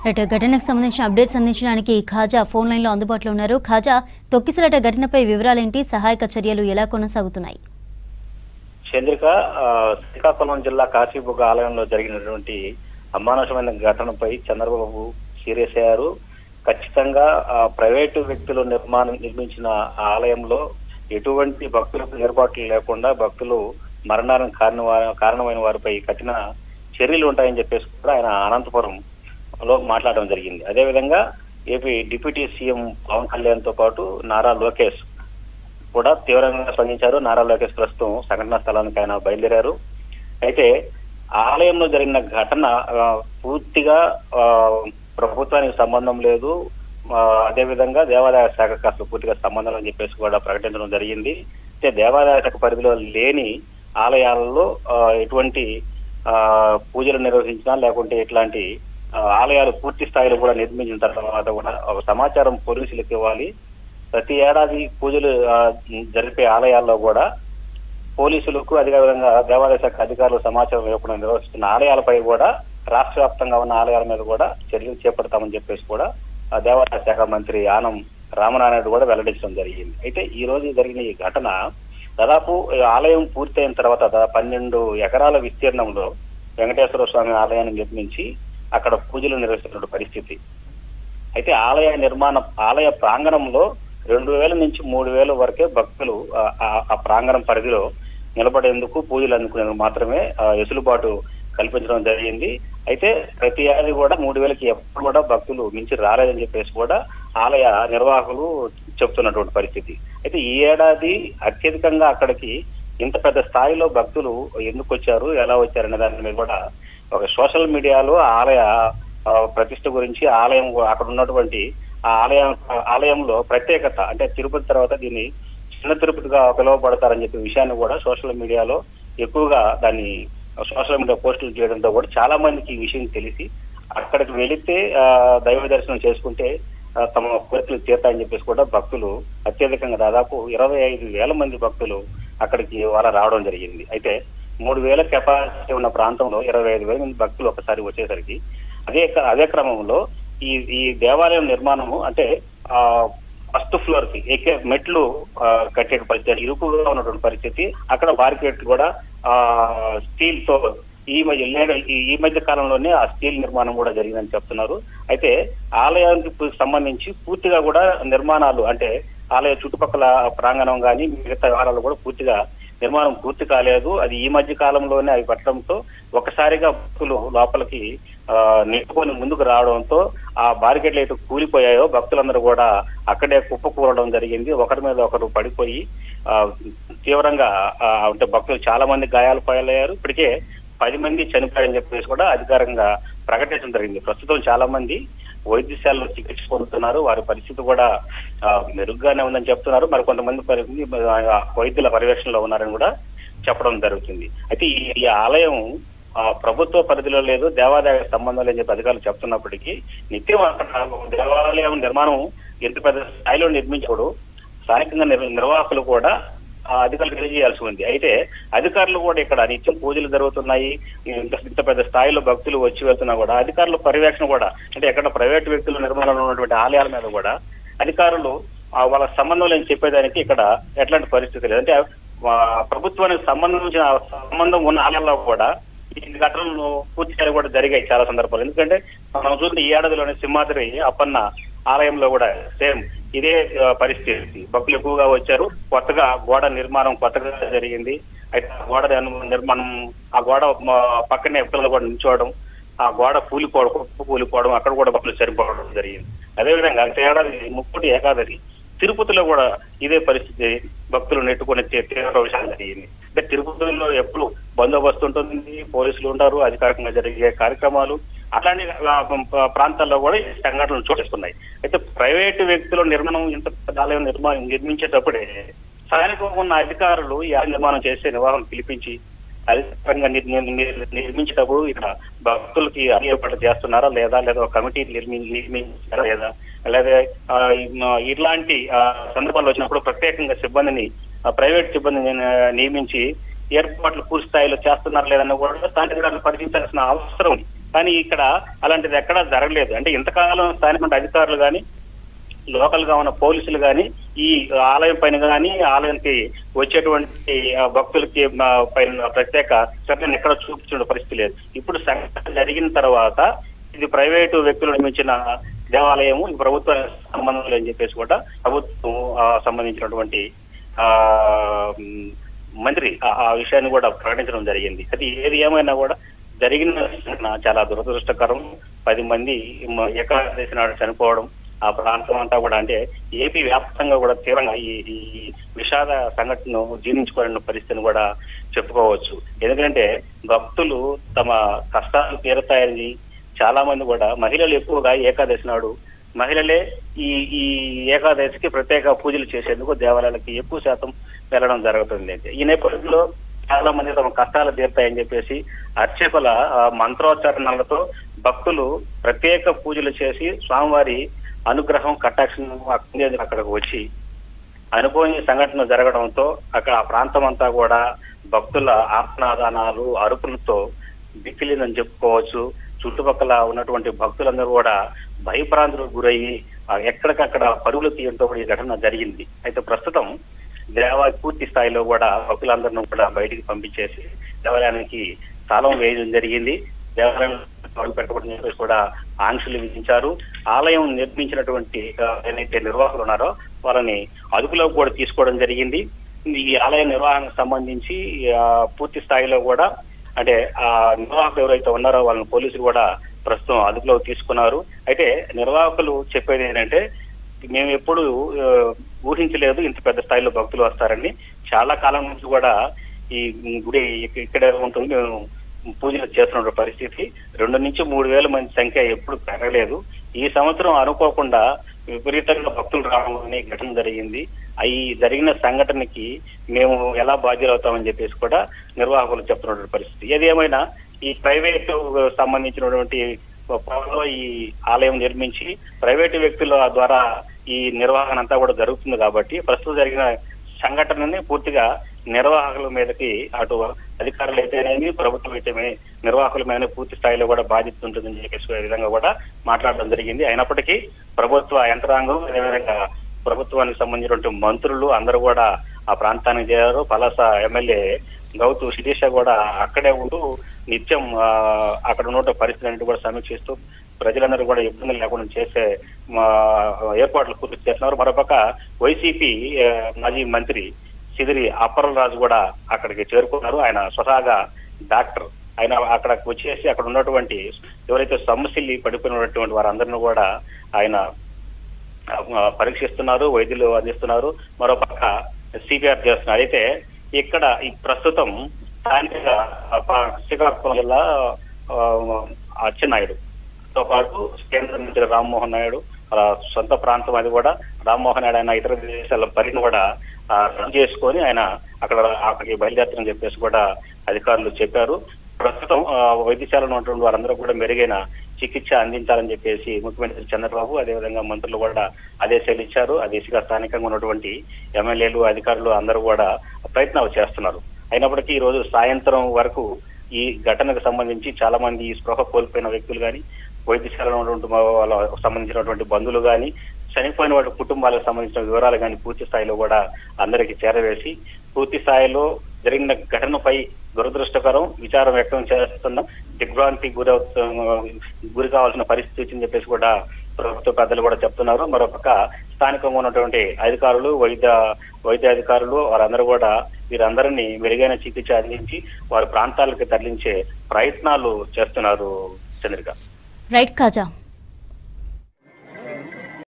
Right, ఘటనకు సంబంధించిన updates అందించడానికి ఖాజా ఫోన్ లైన్లో అందుబాటులో ఉన్నారు. ఖాజా, తొక్కిసలాట ఘటనపై వివరాలేంటి? సహాయక చర్యలు ఎలా కొనసాగుతున్నాయి? చంద్రిక, శ్రీకాకుళం జిల్లా కాశీబుగ్గ ఆలయంలో జరిగినటువంటి అమానుషమైన ఘటనపై చంద్రబాబు సీరియస్ అయ్యారు. ఖచ్చితంగా ప్రైవేటు వ్యక్తులు నిర్మించిన ఆలయంలో ఎటువంటి భక్తులకు ఏర్పాట్లు లేకుండా భక్తులు మరణానికి కారణమైన వారిపై కఠిన చర్యలు ఉంటాయని చెప్పేసి కూడా ఆయన అనంతపురంలో మాట్లాడడం జరిగింది. అదేవిధంగా AP deputy CM Pawan Kalyan తో పాటు నారా లోకేష్ కూడా తీవ్రంగా స్పందించారు. నారా లోకేష్ ప్రస్తుతం సంఘటనా స్థలానికి ఆయన బయలుదేరారు. అయితే ఆలయంలో జరిగిన ఘటన పూర్తిగా ప్రభుత్వానికి సంబంధం లేదు, అదేవిధంగా దేవాదాయ శాఖకు అసలు పూర్తిగా సంబంధం అని చెప్పేసి కూడా ప్రకటించడం జరిగింది. అయితే దేవాదాయ శాఖ పరిధిలో లేని ఆలయాలలో ఎటువంటి పూజలు నిర్వహించినా లేకుంటే ఇట్లాంటి ఆలయాలు పూర్తి స్థాయిలో కూడా నిర్మించిన తర్వాత కూడా ఒక సమాచారం పోలీసులకు ఇవ్వాలి. ప్రతి ఏడాది పూజలు జరిపే ఆలయాల్లో కూడా పోలీసులకు అదేవిధంగా దేవాదాయ శాఖ అధికారులు సమాచారం ఇవ్వకుండా నిర్వహిస్తున్న ఆలయాలపై కూడా రాష్ట్ర వ్యాప్తంగా ఉన్న ఆలయాల మీద కూడా చర్యలు చేపడతామని చెప్పేసి కూడా దేవాదాయ శాఖ మంత్రి ఆనం రామనారాయణ కూడా వెల్లడించడం జరిగింది. అయితే ఈ రోజు జరిగిన ఈ ఘటన దాదాపు ఆలయం పూర్తయిన తర్వాత 12 ఎకరాల విస్తీర్ణంలో వెంకటేశ్వర స్వామి ఆలయాన్ని నిర్మించి అక్కడ పూజలు నిర్వహిస్తున్న పరిస్థితి. అయితే ఆలయ ప్రాంగణంలో 2000 నుంచి 3000 వరకే భక్తులు ఆ ప్రాంగణం పరిధిలో నిలబడేందుకు పూజలు అందుకునేందుకు మాత్రమే వెసులుబాటు కల్పించడం జరిగింది. అయితే ప్రతి ఏడాది కూడా 3000కి ఎప్పుడు కూడా భక్తులు మించి రాలేదని చెప్పేసి కూడా ఆలయ నిర్వాహకులు చెప్తున్నటువంటి పరిస్థితి. అయితే ఈ ఏడాది అత్యధికంగా అక్కడికి ఇంత పెద్ద స్థాయిలో భక్తులు ఎందుకు వచ్చారు, ఎలా వచ్చారు అనే దాని మీద కూడా ఒక సోషల్ మీడియాలో ఆలయ ప్రతిష్ఠ గురించి ఆలయం అక్కడ ఉన్నటువంటి ఆ ఆలయంలో ప్రత్యేకత అంటే తిరుపతి తర్వాత దీన్ని చిన్న తిరుపతిగా పిలువబడతారని చెప్పే విషయాన్ని కూడా సోషల్ మీడియాలో ఎక్కువగా దాన్ని సోషల్ మీడియా పోస్టులు చేయడంతో కూడా చాలా మందికి ఈ విషయం తెలిసి అక్కడికి వెళితే దైవ దర్శనం చేసుకుంటే తమ కోరికలు తీరుతాయని చెప్పేసి కూడా భక్తులు అత్యధికంగా దాదాపు 25,000 మంది భక్తులు అక్కడికి రావడం జరిగింది. అయితే 3,000 కెపాసిటీ ఉన్న ప్రాంతంలో 25,000 మంది భక్తులు ఒకసారి వచ్చేసరికి అదే క్రమంలో ఈ దేవాలయం నిర్మాణము అంటే ఫస్ట్ ఫ్లోర్ కి ఎక్కే మెట్లు కట్టే పరిస్థితి, ఇరుకుగా ఉన్నటువంటి పరిస్థితి, అక్కడ బార్కెట్ కూడా స్టీల్ తో ఈ మధ్య కాలంలోనే ఆ స్టీల్ నిర్మాణం కూడా జరిగిందని చెప్తున్నారు. అయితే ఆలయానికి సంబంధించి పూర్తిగా కూడా నిర్మాణాలు అంటే ఆలయ చుట్టుపక్కల ప్రాంగణం కానీ మిగతా వారాలు కూడా పూర్తిగా నిర్మాణం పూర్తి కాలేదు. అది ఈ మధ్య కాలంలోనే అవి పట్టడంతో ఒకసారిగా భక్తులు లోపలికి నెట్టుకొని ముందుకు రావడంతో ఆ బారికేడ్లు అయితే కూలిపోయాయో భక్తులందరూ కూడా అక్కడే కుప్పకూరడం జరిగింది. ఒకరి మీద ఒకరు పడిపోయి తీవ్రంగా అంటే భక్తులు చాలా మంది గాయాలు పాలయ్యారు. ఇప్పటికే 10 మంది చనిపోయారని చెప్పేసి కూడా అధికారంగా ప్రకటించడం జరిగింది. ప్రస్తుతం చాలా మంది వైద్యశాలలో చికిత్స పొందుతున్నారు, వారి పరిస్థితి కూడా మెరుగ్గానే ఉందని చెప్తున్నారు. మరి కొంతమంది వైద్యుల పర్యవేక్షణలో ఉన్నారని కూడా చెప్పడం జరుగుతుంది. అయితే ఈ ఆలయం ప్రభుత్వ పరిధిలో లేదు, దేవాదాయ సంబంధం లేని చెప్పి అధికారులు చెప్తున్నప్పటికీ నిత్యం అక్కడ దేవాలయం నిర్మాణం ఎంత పెద్ద స్థాయిలో నిర్మించకూడదు స్థానికంగా నిర్వాహకులు కూడా అధికారులు తెలియజేయాల్సి ఉంది. అయితే అధికారులు కూడా ఇక్కడ నిత్యం పూజలు జరుగుతున్నాయి, ఇంత పెద్ద స్థాయిలో భక్తులు వచ్చి వెళ్తున్నా కూడా అధికారుల పర్యవేక్షణ కూడా అంటే ఎక్కడ ప్రైవేట్ వ్యక్తుల నిర్మాణంలో ఉన్నటువంటి ఆలయాల మీద కూడా అధికారులు వాళ్ళ సంబంధం లేని చెప్పేదానికి ఇక్కడ ఎట్లాంటి పరిస్థితి లేదు. అంటే ప్రభుత్వానికి సంబంధం ఉన్న ఆలయాల్లో కూడా ఈ ఘటనలు పూర్తిగా కూడా జరిగాయి చాలా సందర్భాలు. ఎందుకంటే మనం చూసిన ఈ ఏడాదిలోనే సింహాద్రి అప్పన్న ఆలయంలో కూడా సేమ్ ఇదే పరిస్థితి, భక్తులు ఎక్కువగా వచ్చారు. కొత్తగా గోడ నిర్మాణం కొత్తగా జరిగింది. అయితే గోడ నిర్మాణం ఆ గోడ పక్కనే పిల్లలు కూడా నిల్చోవడం, ఆ గోడ కూలిపోవడం అక్కడ కూడా భక్తులు చనిపోవడం జరిగింది. అదేవిధంగా గత ఏడాది ముక్కోటి ఏకాదశి తిరుపతిలో కూడా ఇదే పరిస్థితి, భక్తులు నెట్టుకునే తీవ్ర విషయాలు జరిగింది. అంటే తిరుపతిలో ఎప్పుడు బందోబస్తు ఉంటుంది, పోలీసులు ఉంటారు, అధికారికంగా జరిగే కార్యక్రమాలు అట్లాంటి ప్రాంతాల్లో కూడా సంఘటనలు చోటిస్తున్నాయి. అయితే ప్రైవేటు వ్యక్తుల నిర్మాణం ఇంత ఆలయం నిర్మించేటప్పుడే స్థానికంగా ఉన్న అధికారులు ఈ నిర్మాణం చేసే నిర్వహణ పిలిపించి అధికారంగా నిర్మించేటప్పుడు ఇక్కడ భక్తులకి ఏర్పాటు చేస్తున్నారా లేదా ఒక కమిటీ నిర్మించారా లేదా ఇట్లాంటి సందర్భాలు వచ్చినప్పుడు ప్రత్యేకంగా సిబ్బందిని ప్రైవేట్ సిబ్బందిని నియమించి ఏర్పాట్లు పూర్తి స్థాయిలో చేస్తున్నారా లేదన్న కూడా స్థానిక పరిశీలించాల్సిన అవసరం ఉంది. కానీ ఇక్కడ అలాంటిది ఎక్కడా జరగలేదు. అంటే ఇంతకాలం స్థానిక అధికారులు కానీ లోకల్ గా ఉన్న పోలీసులు కానీ ఈ ఆలయం పైన కానీ ఆలయానికి వచ్చేటువంటి భక్తులకి పైన ప్రత్యేక శ్రద్ధను ఎక్కడ చూపించిన పరిస్థితి లేదు. ఇప్పుడు సంఘటన జరిగిన తర్వాత ఇది ప్రైవేటు వ్యక్తులు నిర్మించిన దేవాలయము, ఈ ప్రభుత్వ సంబంధం లేదని చెప్పేసి కూడా ప్రభుత్వం సంబంధించినటువంటి మంత్రి ఆ విషయాన్ని కూడా ప్రకటించడం జరిగింది. అది ఏది ఏమైనా కూడా జరిగిన చాలా దురదృష్టకరం. 10 మంది ఏకాదశి నాడు చనిపోవడం, ఆ ప్రాంతం అంతా కూడా అంటే ఏపీ వ్యాప్తంగా కూడా తీవ్రంగా ఈ విషాద సంఘటనను జీర్ణించుకోవాలన్న పరిస్థితిని కూడా చెప్పుకోవచ్చు. ఎందుకంటే భక్తులు తమ కష్టాలు తీరుతాయని చాలా మంది కూడా మహిళలు ఎక్కువగా ఏకాదశి నాడు మహిళలే ఈ ఏకాదశికి ప్రత్యేక పూజలు చేసేందుకు దేవాలయాలకి ఎక్కువ శాతం వెళ్ళడం జరుగుతుంది. ఈ నేపథ్యంలో చాలా మంది తమ కష్టాలు తీరుతాయని చెప్పేసి అర్చకుల మంత్రోచ్చారణలతో భక్తులు ప్రత్యేక పూజలు చేసి స్వామివారి అనుగ్రహం కటాక్షం అక్కడికి వచ్చి అనుకోని సంఘటన జరగడంతో అక్కడ ఆ ప్రాంతం అంతా కూడా భక్తుల ఆత్మనాదానాలు అరుపులతో బిక్కిలిందని చెప్పుకోవచ్చు. చుట్టుపక్కల ఉన్నటువంటి భక్తులందరూ కూడా భయభ్రాంతులకు గురయ్యి ఎక్కడికక్కడ పరుగులు తీయడంతో కూడా ఈ ఘటన జరిగింది. అయితే ప్రస్తుతం దేవాలయ పూర్తి స్థాయిలో కూడా భక్తులందరినీ కూడా బయటికి పంపించేసి దేవాలయానికి తాళం వేయడం జరిగింది. దేవాలయం పెట్టకూడదని చెప్పేసి కూడా ఆంక్షలు విధించారు. ఆలయం నిర్మించినటువంటి ఏదైతే నిర్వాహకులు ఉన్నారో వాళ్ళని అదుపులోకి కూడా తీసుకోవడం జరిగింది. ఈ ఆలయ నిర్వహణకు సంబంధించి పూర్తి స్థాయిలో కూడా అంటే ఆ నిర్వాహకులు ఎవరైతే ఉన్నారో వాళ్ళని పోలీసులు కూడా ప్రస్తుతం అదుపులోకి తీసుకున్నారు. అయితే నిర్వాహకులు చెప్పేది ఏంటంటే మేము ఎప్పుడు ఊహించలేదు ఇంత పెద్ద స్థాయిలో భక్తులు వస్తారని. చాలా కాలం నుంచి కూడా ఈ గుడి ఇక్కడే ఉంటుంది, మేము పూజలు చేస్తున్న పరిస్థితి 2 నుంచి 3 వేల మంది సంఖ్య ఎప్పుడు పెరగలేదు. ఈ సంవత్సరం అనుకోకుండా విపరీతంగా భక్తులు రావడం అనే ఘటన జరిగింది. ఈ జరిగిన సంఘటనకి మేము ఎలా బాధ్యులవుతామని చెప్పేసి కూడా నిర్వాహకులు చెప్తున్నటువంటి పరిస్థితి. ఏది ఏమైనా ఈ ప్రైవేటు సంబంధించినటువంటి ఈ ఆలయం నిర్మించి ప్రైవేటు వ్యక్తుల ద్వారా ఈ నిర్వహణ అంతా కూడా జరుగుతుంది కాబట్టి ప్రస్తుతం జరిగిన సంఘటనని పూర్తిగా నిర్వాహకుల మీదకి అటు అధికారులు అయితేనేమి ప్రభుత్వం అయితేనే నిర్వాహకుల మీద పూర్తి స్థాయిలో కూడా బాధ్యత ఉంటుందని చెప్పేసి విధంగా కూడా మాట్లాడడం జరిగింది. అయినప్పటికీ ప్రభుత్వ యంత్రాంగం అదేవిధంగా ప్రభుత్వానికి సంబంధించినటువంటి మంత్రులు అందరూ కూడా ఆ ప్రాంతానికి చేరారు. పలాస ఎమ్మెల్యే గౌతు శిరీష కూడా అక్కడే ఉంటూ నిత్యం అక్కడ ఉన్న పరిస్థితులన్నింటి కూడా సమీక్షిస్తూ ప్రజలందరూ కూడా ఇబ్బందులు లేకుండా చేసే ఏర్పాట్లు పూర్తి చేస్తున్నారు. మరోపక్క వైసీపీ మాజీ మంత్రి సిదిరి అప్పలరాజు కూడా అక్కడికి చేరుకున్నారు. ఆయన స్వతహాగా డాక్టర్. ఆయన అక్కడికి వచ్చేసి అక్కడ ఉన్నటువంటి ఎవరైతే సమస్యలు పడిపోయినటువంటి వారందరినీ కూడా ఆయన పరీక్షిస్తున్నారు, వైద్యులు అందిస్తున్నారు. మరోపక్క సిపిఆర్ చేస్తున్నారు. అయితే ఇక్కడ ఈ ప్రస్తుతం స్థానిక శ్రీకాకుళం జిల్లా అచ్చెన్నాయుడుతో పాటు కేంద్ర మంత్రి రామ్మోహన్ నాయుడు సొంత ప్రాంతం అది కూడా రామ్మోహన్ నాయుడు ఆయన ఇతర దేశాల పరిని కూడా రన్ చేసుకొని ఆయన అక్కడికి బయలుదేరుతారని చెప్పేసి కూడా అధికారులు చెప్పారు. ప్రస్తుతం వైద్యశాలలో ఉన్నటువంటి వారందరూ కూడా మెరుగైన చికిత్స అందించాలని చెప్పేసి ముఖ్యమంత్రి చంద్రబాబు అదేవిధంగా మంత్రులు కూడా ఆదేశాలు ఇచ్చారు. ఆ దిశగా స్థానికంగా ఉన్నటువంటి ఎమ్మెల్యేలు అధికారులు అందరూ కూడా ప్రయత్నాలు చేస్తున్నారు. అయినప్పటికీ ఈ రోజు సాయంత్రం వరకు ఈ ఘటనకు సంబంధించి చాలా మంది స్పృహ కోల్పోయిన వ్యక్తులు కానీ వైద్యశాలలో ఉన్నటువంటి వాళ్ళకు సంబంధించినటువంటి బంధువులు కానీ చనిపోయిన వాటి కుటుంబాలకు సంబంధించిన వివరాలు కానీ పూర్తి స్థాయిలో కూడా అందరికీ చేరవేసి పూర్తి స్థాయిలో జరిగిన ఘటనపై దురదృష్టకరం విచారం వ్యక్తం చేస్తున్నాం. దిగ్భ్రాంతి గురి కావాల్సిన పరిస్థితి వచ్చిందని చెప్పేసి కూడా ప్రభుత్వ పెద్దలు కూడా చెప్తున్నారు. మరోపక్క స్థానికంగా ఉన్నటువంటి అధికారులు వైద్య అధికారులు వారందరూ కూడా వీరందరినీ మెరుగైన చికిత్స అందించి వారి ప్రాంతాలకు తరలించే ప్రయత్నాలు చేస్తున్నారు. చంద్రిక. రైట్ కాజా.